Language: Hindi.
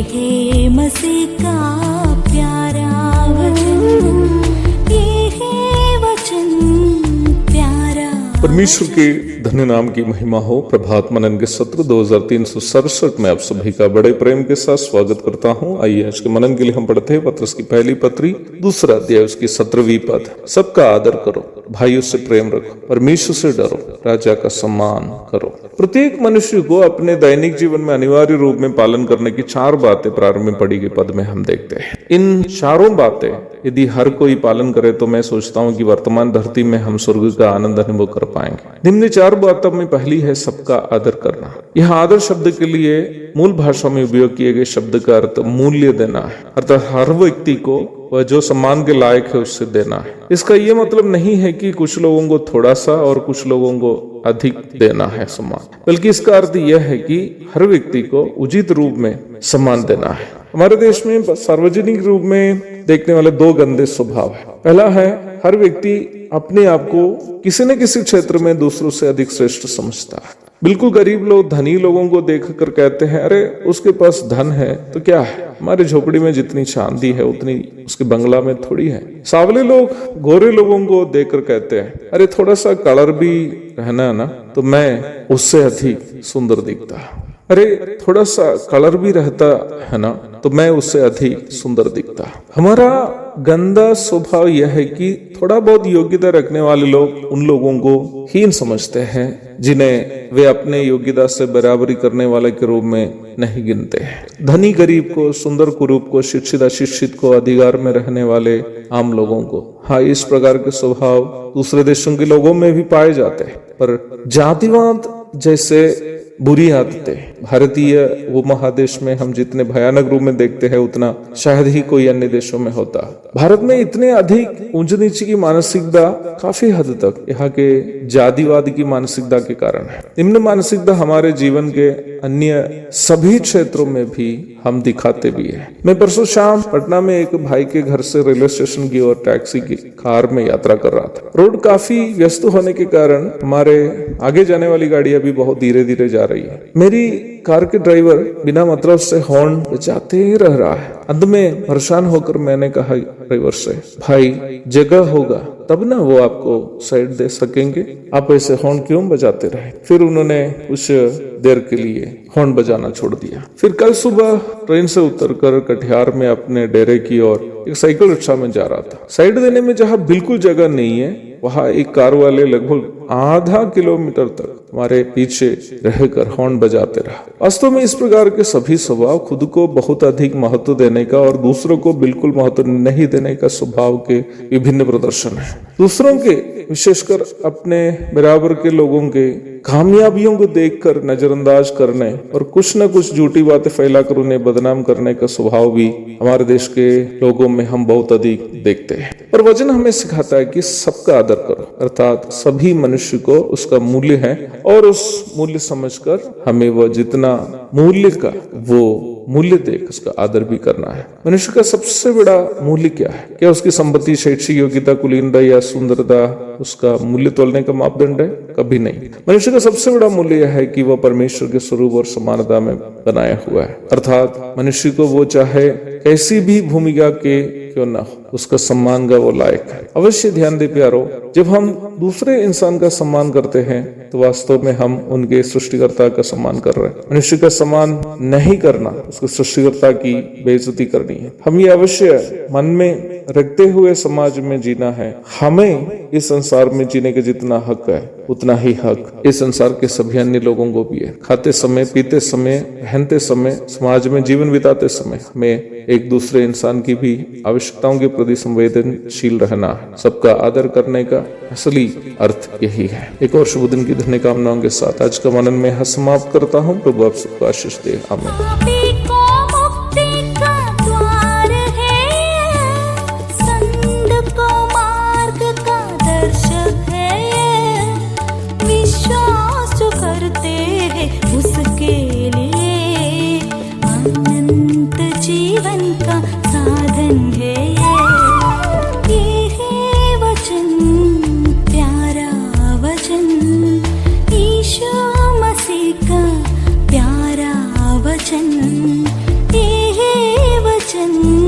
है मसीह का प्यारा वचन, ये है वचन प्यारा। परमेश्वर के धन्य नाम की महिमा हो। प्रभात मनन के सत्र 2367 में आप सभी का बड़े प्रेम के साथ स्वागत करता हूं। आइए आज के मनन के लिए हम पढ़ते हैं पत्रस की पहली पत्री, दूसरा अध्याय, उसकी 17वीं पद। सबका आदर करो, भाइयों से प्रेम रखो, परमेश्वर से डरो, राजा का सम्मान करो। प्रत्येक मनुष्य को अपने दैनिक जीवन में अनिवार्य रूप में पालन करने की 4 बातें प्रारंभ में पढ़ी गई पद में हम देखते हैं। इन चारों बातें यदि हर कोई पालन करे तो मैं सोचता हूँ कि वर्तमान धरती में हम स्वर्ग का आनंद अनुभव कर पाएंगे। निम्न 4 बातों में पहली है सबका आदर करना। यह आदर शब्द के लिए मूल भाषा में उपयोग किए गए शब्द का अर्थ मूल्य देना है, अर्थात हर व्यक्ति को वह जो सम्मान के लायक है उससे देना है। इसका यह मतलब नहीं है कि कुछ लोगों को थोड़ा सा और कुछ लोगों को अधिक देना है सम्मान, बल्कि इसका अर्थ यह है कि हर व्यक्ति को उचित रूप में सम्मान देना है। हमारे देश में सार्वजनिक रूप में देखने वाले 2 गंदे स्वभाव है। पहला है हर व्यक्ति अपने आप को किसी न किसी क्षेत्र में दूसरों से अधिक श्रेष्ठ समझता है। बिल्कुल गरीब लोग धनी लोगों को देखकर कहते हैं, अरे उसके पास धन है तो क्या है, हमारे झोपड़ी में जितनी चांदी है उतनी उसके बंगला में थोड़ी है। सांवले लोग गोरे लोगों को देखकर कहते हैं, अरे थोड़ा सा कलर भी रहना ना तो मैं उससे अधिक सुंदर दिखता। अरे थोड़ा सा कलर भी रहता है ना तो मैं उससे अधिक सुंदर दिखता। हमारा गंदा स्वभाव यह है कि थोड़ा बहुत योग्यता रखने वाले लोग उन लोगों को हीन समझते हैं जिन्हें वे अपने योग्यता से बराबरी करने वाले के रूप में नहीं गिनते हैं। धनी गरीब को, सुंदर कुरूप को, शिक्षित अशिक्षित को, अधिकार में रहने वाले आम लोगों को। हाँ, इस प्रकार के स्वभाव दूसरे देशों के लोगों में भी पाए जाते हैं, पर जातिवाद जैसे बुरी आदतें भारतीय वो महादेश में हम जितने भयानक रूप में देखते हैं उतना शायद ही कोई अन्य देशों में होता। भारत में इतने अधिक ऊंच नीचे की मानसिकता काफी हद तक यहाँ के जातिवाद की मानसिकता के कारण है। निम्न मानसिकता हमारे जीवन के अन्य सभी क्षेत्रों में भी हम दिखाते भी है। मैं परसों शाम पटना में एक भाई के घर से रेलवे स्टेशन की ओर टैक्सी की कार में यात्रा कर रहा था। रोड काफी व्यस्त होने के कारण हमारे आगे जाने वाली गाड़ियां भी बहुत धीरे धीरे जा रही है। मेरी कार के ड्राइवर बिना मतलब से हॉर्न बजाते ही रह रहा है। अंत में परेशान होकर मैंने कहा ड्राइवर से, भाई जगह होगा तब ना वो आपको साइड दे सकेंगे, आप ऐसे हॉर्न क्यों बजाते रहे। फिर उन्होंने कुछ देर के लिए हॉर्न बजाना छोड़ दिया। फिर कल सुबह ट्रेन से उतरकर कटिहार में अपने डेरे की ओर एक साइकिल रिक्शा में जा रहा था। साइड देने में जहाँ बिल्कुल जगह नहीं है वहां एक कार वाले लगभग आधा किलोमीटर तक हमारे पीछे रहकर हॉर्न बजाते रहा। वास्तव में इस प्रकार के सभी स्वभाव खुद को बहुत अधिक महत्व देने का और दूसरों को बिल्कुल महत्व नहीं देने का स्वभाव के विभिन्न प्रदर्शन है। दूसरों के, विशेषकर अपने बराबर के लोगों के कामयाबियों को देखकर नजरअंदाज करने और कुछ न कुछ झूठी बातें फैलाकर उन्हें बदनाम करने का स्वभाव भी हमारे देश के लोगों में हम बहुत अधिक देखते हैं। और वचन हमें सिखाता है कि सबका आदर करो, अर्थात सभी मनुष्य को उसका मूल्य है और उस मूल्य समझकर हमें वह जितना मूल्य का वो मूल्य देख उसका आदर भी करना है। मनुष्य का सबसे बड़ा मूल्य क्या है? क्या उसकी संपत्ति, शैक्षिक योग्यता, कुलीनता या सुंदरता उसका मूल्य तोलने का मापदंड है? कभी नहीं। मनुष्य का सबसे बड़ा मूल्य यह है कि वह परमेश्वर के स्वरूप और समानता में बनाया हुआ है, अर्थात मनुष्य को वो चाहे कैसी भी भूमिका के क्यों ना हो उसका सम्मान का वो लायक है। अवश्य ध्यान दे प्यारो, जब हम दूसरे इंसान का सम्मान करते हैं तो वास्तव में हम उनके सृष्टिकर्ता का सम्मान कर रहे हैं। मनुष्य का सम्मान नहीं करना उसके सृष्टिकर्ता की बेइज्जती करनी है। हम ये अवश्य मन में रखते हुए समाज में जीना है। हमें इस संसार में जीने का जितना हक है उतना ही हक इस संसार के सभी अन्य लोगों को भी है। खाते समय, पीते समय, पहनते समय, समाज में जीवन बिताते समय हमें एक दूसरे इंसान की भी आवश्यकताओं के प्रति संवेदनशील रहना है। सबका आदर करने का असली अर्थ यही है। एक और शुभ दिन की धन्य कामनाओं के साथ आज का मनन में समाप्त करता हूँ। प्रभु आप सबको आशीष दे। आमीन। जीवन का साधन है ये है वचन प्यारा वचन, यीशु मसीह का प्यारा वचन। वचन